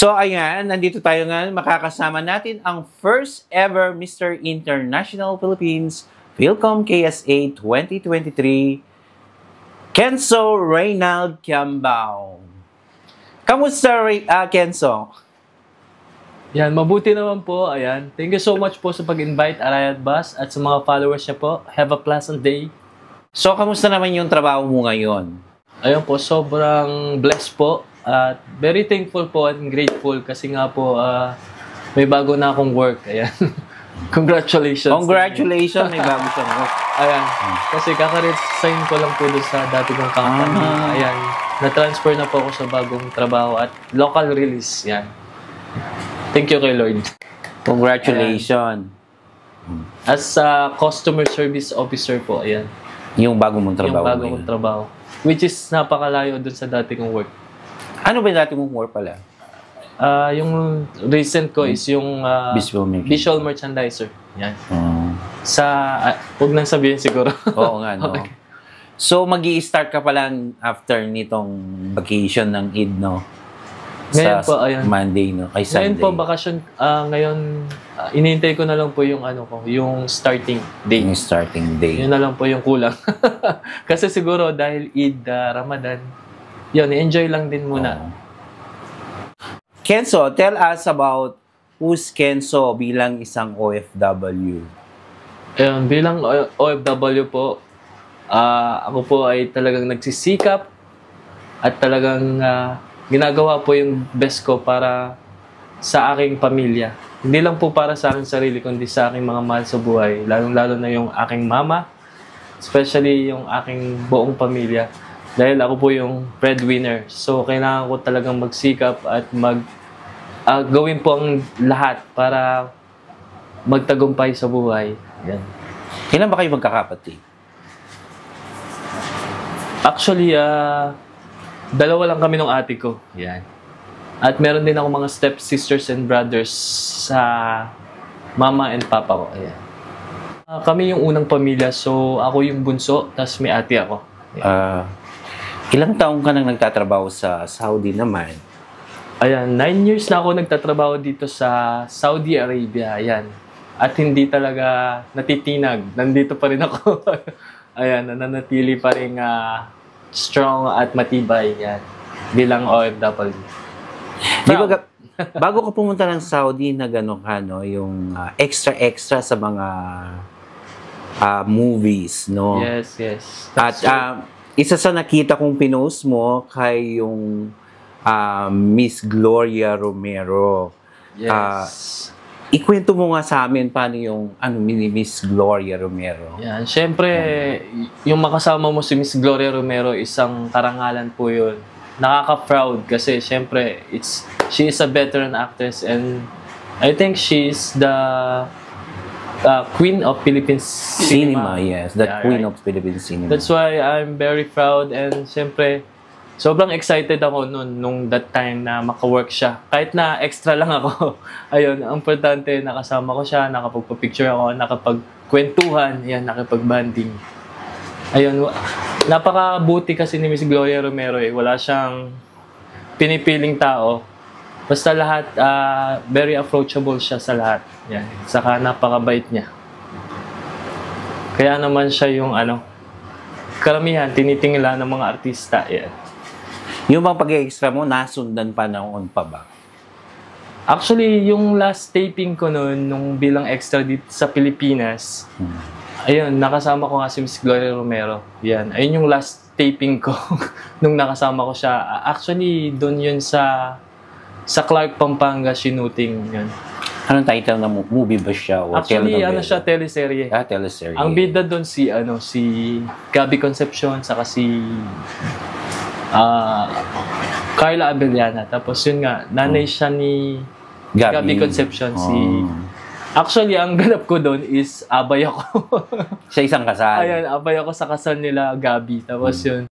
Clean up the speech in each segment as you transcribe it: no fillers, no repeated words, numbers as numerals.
So ayan, nandito tayo ngayon, makakasama natin ang first ever Mr. International Philippines Philcom KSA 2023, Kenzo Reynald Kiambao. Kamusta, Kenzo? Yan, mabuti naman po. Ayan. Thank you so much po sa pag-invite, Arayat Bus, at sa mga followers niya po. Have a pleasant day. So, kamusta naman yung trabaho mo ngayon? Ayun po, sobrang blessed po. At very thankful po and grateful kasi nga po may bago na akong work. Ayan. Congratulations. Congratulations, may bago siyang work. Ayan. Kasi kaka-resign ko lang po doon sa dati kong company. Ayan. Na-transfer na po ako sa bagong trabaho at local release. Yan. Thank you kay Lord. Congratulations. As a customer service officer po, ayan. Yung bago mong trabaho. Yung bago kong trabaho. Which is napakalayo dun sa dati kong work. Ano ba yung dati mong work pala? Yung recent ko is yung visual merchandiser. Yan. Huwag nang sabihin siguro. Oo nga, no? Okay. So, mag-i-start ka pa lang after nitong vacation ng Eid, no? Ngayon po, ayan. Monday, no? Ay, Sunday. Ngayon po, bakasyon. Ngayon, inintay ko na lang po yung yung starting day. Yung starting day. Yun na lang po yung kulang. Kasi siguro, dahil Eid, Ramadan, yun, enjoy lang din muna. Kenzo, tell us about who's Kenzo bilang isang OFW. Ayun, bilang OFW po, ako po ay talagang nagsisikap at talagang ginagawa po yung best ko para sa aking pamilya. Hindi lang po para sa aking sarili, kundi sa aking mga mahal sa buhay. Lalong-lalo na yung aking mama, especially yung aking buong pamilya. Dahil ako po yung breadwinner. So, kailangan ko talagang magsikap at gawin po ang lahat para magtagumpay sa buhay. Yan. Kailan ba kayo magkakapatid? Actually, dalawa lang kami ng ate ko. Yan. At meron din ako mga step-sisters and brothers sa mama and papa ko. Ayan. Kami yung unang pamilya, so ako yung bunso, tapos may ate ako. Ilang taong ka nang nagtatrabaho sa Saudi naman? Ayan, 9 years na ako nagtatrabaho dito sa Saudi Arabia. Ayan. At hindi talaga natitinag. Nandito pa rin ako. Ayan, nananatili pa rin strong at matibay yan bilang OFW. Di ba, bago ka pumunta ng Saudi na gano'n ka, no, yung extra sa mga movies, no? Yes, yes. At isa sa nakita kong pinost mo kay yung Miss Gloria Romero. Yes. Ikwento mo nga sa amin paano yung Miss Gloria Romero. Yan, syempre, yung makasama mo si Miss Gloria Romero, isang karangalan po yun. Nakaka-proud kasi syempre, she is a veteran actress and I think she is the Queen of Philippine Cinema. Yes, the Queen of Philippine Cinema. That's why I'm very proud and syempre, sobrang excited ako nung that time na maka-work siya. Kahit na extra lang ako. Ayun, ang importante, nakasama ko siya, nakapagpa-picture ako, nakapagkwentuhan, yan, nakapag-banding. Ayun, napakabuti kasi ni Miss Gloria Romero eh. Wala siyang pinipiling tao. Basta lahat, very approachable siya sa lahat. Yan, saka napakabait niya. Kaya naman siya yung karamihan, tinitingala ng mga artista. Yan. Yung mga pag-extra mo, nasundan pa noon pa ba? Actually, yung last taping ko nung bilang extra dito sa Pilipinas, ayun, nakasama ko nga si Miss Gloria Romero. Yan, ayun yung last taping ko nung nakasama ko siya. Actually, doon yun sa Clark, Pampanga, shooting yun. Anong title na movie ba siya? O actually, siya, teleserye. Teleserye. Ang bida doon si Gabby Concepcion, saka si Carla Abellana. Tapos yun nga, nanay siya ni Gabby Concepcion. Actually, ang ganap ko doon is abay ako. Sa isang kasal? Ayan, abay ako sa kasal nila Gabby. Tapos yun,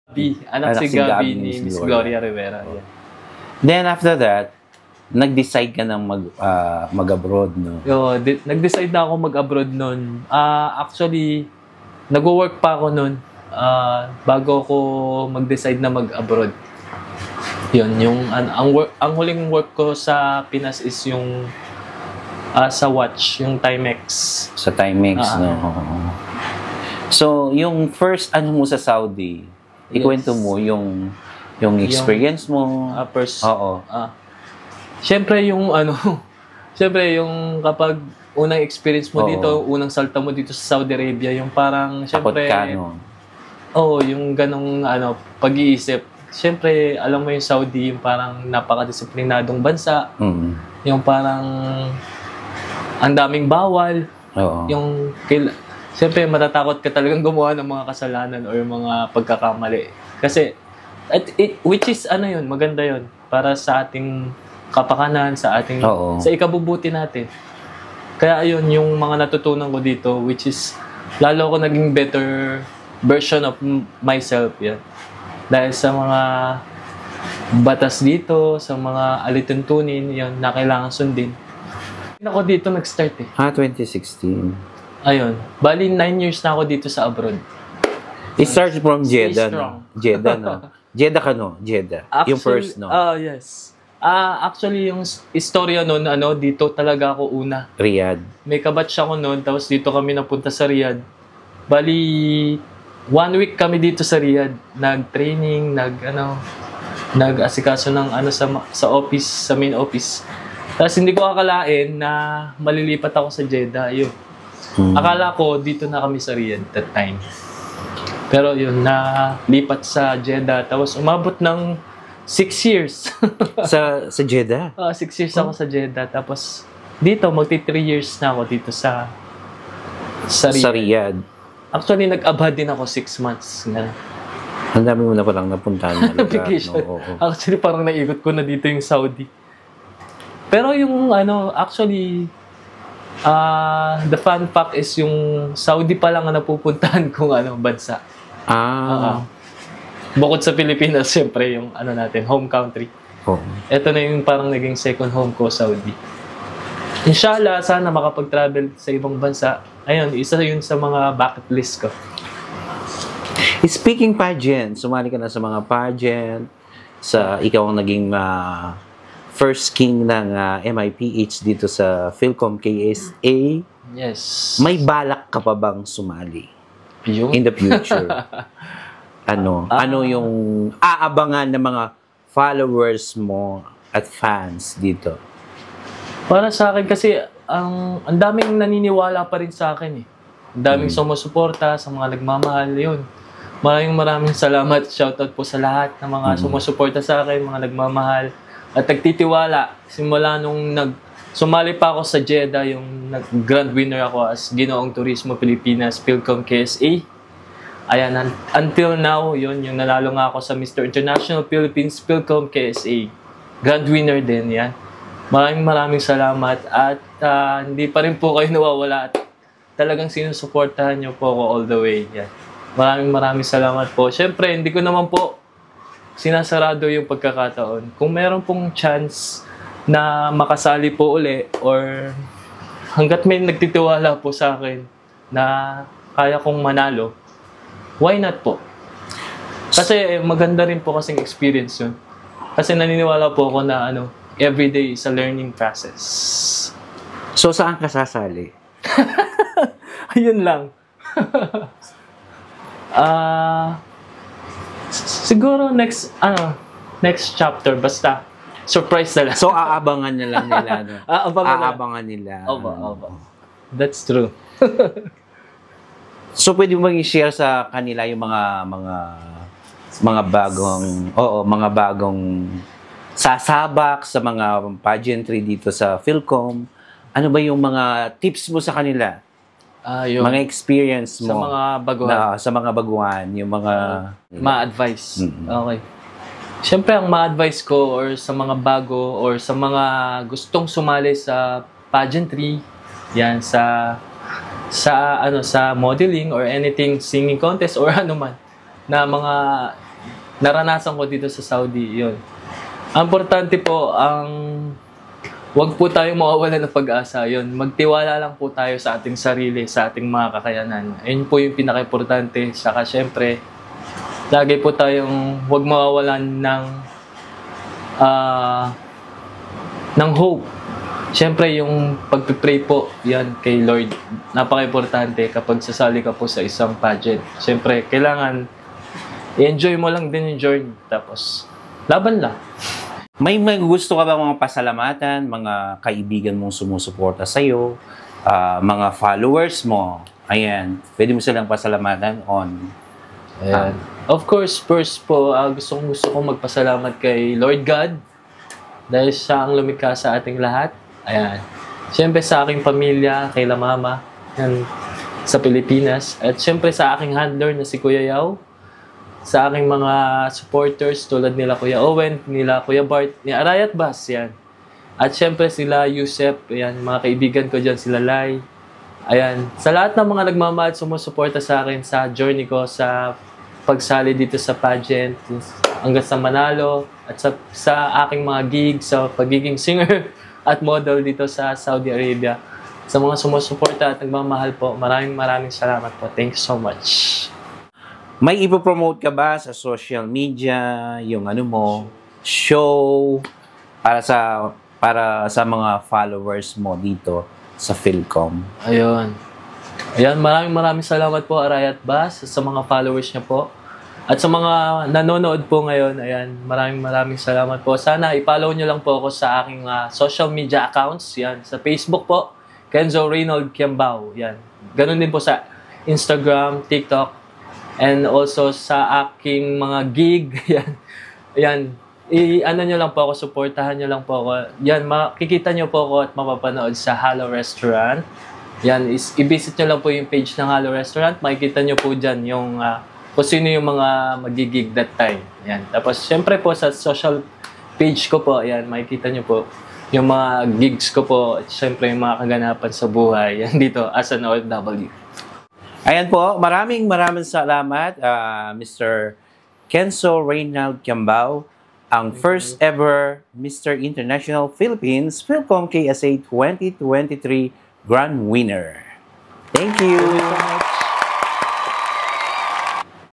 anak si Gabby ni Miss Gloria Rivera. Yeah. Then after that, nag-decide ka ng mag-abroad, no? Yo, nag-decide na ako mag-abroad noon. Actually, nag-work pa ako noon bago ako mag-decide na mag-abroad. Yun, yung ang huling work ko sa Pinas is yung sa watch, yung Timex. Sa Timex, no? Oo. So, yung first ano mo sa Saudi, ikwento mo yung experience mo. Oo. Siyempre yung siyempre yung kapag unang experience mo dito, unang salta mo dito sa Saudi Arabia, yung parang siyempre takot ka, no? yung ganong pag-iisip. Siyempre, alam mo yung Saudi, yung parang napaka-disiplinadong bansa. Yung parang ang daming bawal. Oo. Yung siyempre, matatakot ka talagang gumawa ng mga kasalanan o yung mga pagkakamali. Kasi, which is, yun, maganda yun. Para sa ating kapakanan, sa ikabubuti natin. Kaya yun, yung mga natutunan ko dito, which is, lalo ako naging better version of myself, yan. Dahil sa mga batas dito, sa mga alituntunin, yun, na kailangan sundin. Ako dito nag-start 2016. Ayun. Bali, 9 years na ako dito sa abroad. It starts from Jeddah, no? Jeddah, no? Jeddah ka, no? Jeddah. Actually, yung first, no? Yes. Actually, yung istorya nun, dito talaga ako una. Riyadh. May kabatch ako nun, tapos dito kami napunta sa Riyadh. Bali, 1 week kami dito sa Riyadh. Nag-training, nag-asikaso ng sa office, sa main office. Tapos hindi ko akalain na malilipat ako sa Jeddah. Yun. Akala ko dito na kami sa Riyadh that time. Pero yun, nalipat sa Jeddah. Tapos umabot ng 6 years. sa Jeddah? 6 years ako sa Jeddah. Tapos dito, magti 3 years na ako dito sa Riyadh. Sa Riyadh. Actually, nag-abad din ako 6 months. Ang dami mo na palang napuntahan na lugar. Vacation. No? Actually, parang naikot ko na dito yung Saudi. Pero yung actually, the fun fact is yung Saudi pa lang ang napupuntahan kong bansa. Bukod sa Pilipinas, siyempre, yung natin, home country. Ito na yung parang naging second home ko, Saudi. Inshallah, sana makapag-travel sa ibang bansa. Ayun, isa yun sa mga bucket list ko. Speaking pageant, sumali ka na sa mga pageant, ikaw ang naging first king ng MIPH dito sa Philcom KSA. Yes. May balak ka pa bang sumali in the future? Ano yung aabangan ng mga followers mo at fans dito? Para sa akin kasi, ang daming naniniwala pa rin sa akin . Ang daming sumusuporta, sa mga nagmamahal, yun. Maraming salamat, shoutout po sa lahat ng mga sumusuporta sa akin, mga nagmamahal, at nagtitiwala. Simula nung sumali pa ako sa Jeddah, yung grand winner ako as Ginoong Turismo Pilipinas, Philcom KSA. Ayan, until now, yun, yung nanalo nga ako sa Mr. International Philippines Philcom KSA. Grand winner din, yan. Maraming salamat at hindi pa rin po kayo nawawala at talagang sinusuportahan niyo po ako all the way. Yan. Maraming salamat po. Siyempre, hindi ko naman po sinasarado yung pagkakataon. Kung meron pong chance na makasali po uli or hanggat may nagtitiwala po sa akin na kaya kong manalo, why not po? Kasi maganda rin po kasing experience yun. Kasi naniniwala po ako na every day is a learning process. So, saan ka sasali? Ayun lang. Siguro next chapter, basta surprise na lang. So, aabangan na lang nila. Aabangan nila. Oba. That's true. So, pwede mo bang i-share sa kanila yung mga bagong sasabak sa mga pageantry dito sa Philcom? Ano ba yung mga tips mo sa kanila? Mga experience mo. Sa mga baguhan. Sa mga baguhan. Yung mga... ma-advise. Okay. Siyempre, ang ma-advise ko or sa mga bago or sa mga gustong sumali sa pageantry, yan, sa modeling or anything, singing contest or ano man, na mga naranasan ko dito sa Saudi, yun. Ang importante po, wag po tayong mawawala ng pag-asa. Yun, magtiwala lang po tayo sa ating sarili, sa ating mga kakayanan. Ayun po yung pinaka-importante. Saka syempre, lagi po tayong huwag mawawalan ng hope. Siyempre, yung pagpipray po, yan kay Lord, napaka-importante kapag sasali ka po sa isang pageant. Siyempre, kailangan i-enjoy mo lang din yung journey. Tapos, laban lang. May gusto ka ba mga pasalamatan, mga kaibigan mong sumusuporta sa'yo, mga followers mo? Ayan, pwede mo silang pasalamatan on. Ayan. Of course, first po, gusto kong magpasalamat kay Lord God dahil siya ang lumikha sa ating lahat. Ayan. Siyempre sa aking pamilya, kay La Mama, yan, sa Pilipinas. At siyempre sa aking handler na si Kuya Yao. Sa aking mga supporters tulad nila Kuya Owen, nila Kuya Bart, ni Arayat Bas, yan. At siyempre sila Yusef, yan, mga kaibigan ko dyan, sila Lai. Ayan. Sa lahat ng mga nagmamahal, sumusuporta sa akin sa journey ko sa pagsali dito sa pageant hanggang sa Manalo at sa aking mga gigs, sa pagiging singer at model dito sa Saudi Arabia. Sa mga sumusuporta at nagmamahal po, maraming salamat po. Thank you so much. May ipopromote ka ba sa social media, yung show, para sa mga followers mo dito sa Philcom? Ayun. Ayan, maraming salamat po, Arayat Bas, sa mga followers niya po. At sa mga nanonood po ngayon, ayan, maraming salamat po. Sana i-follow nyo lang po ako sa aking social media accounts. Yan, sa Facebook po, Kenzo Reynold Kiambao. Yan. Ganun din po sa Instagram, TikTok, and also sa aking mga gig. Yan. Yan. I-ano nyo lang po ako, supportahan nyo lang po ako. Yan, makikita nyo po ako at mapapanood sa Halo Restaurant. Yan, i-visit nyo lang po yung page ng Halo Restaurant. Makikita nyo po dyan yung kung sino yung mga magigig that time. Yan. Tapos, syempre po sa social page ko po, yan, makikita nyo po yung mga gigs ko po. At syempre yung mga kaganapan sa buhay. Yan dito, as an OFW. Ayan po, maraming salamat, Mr. Kenzo Reynold Kiambao, ang first ever Mr. International Philippines Philcom KSA 2023 Grand Winner. Thank you!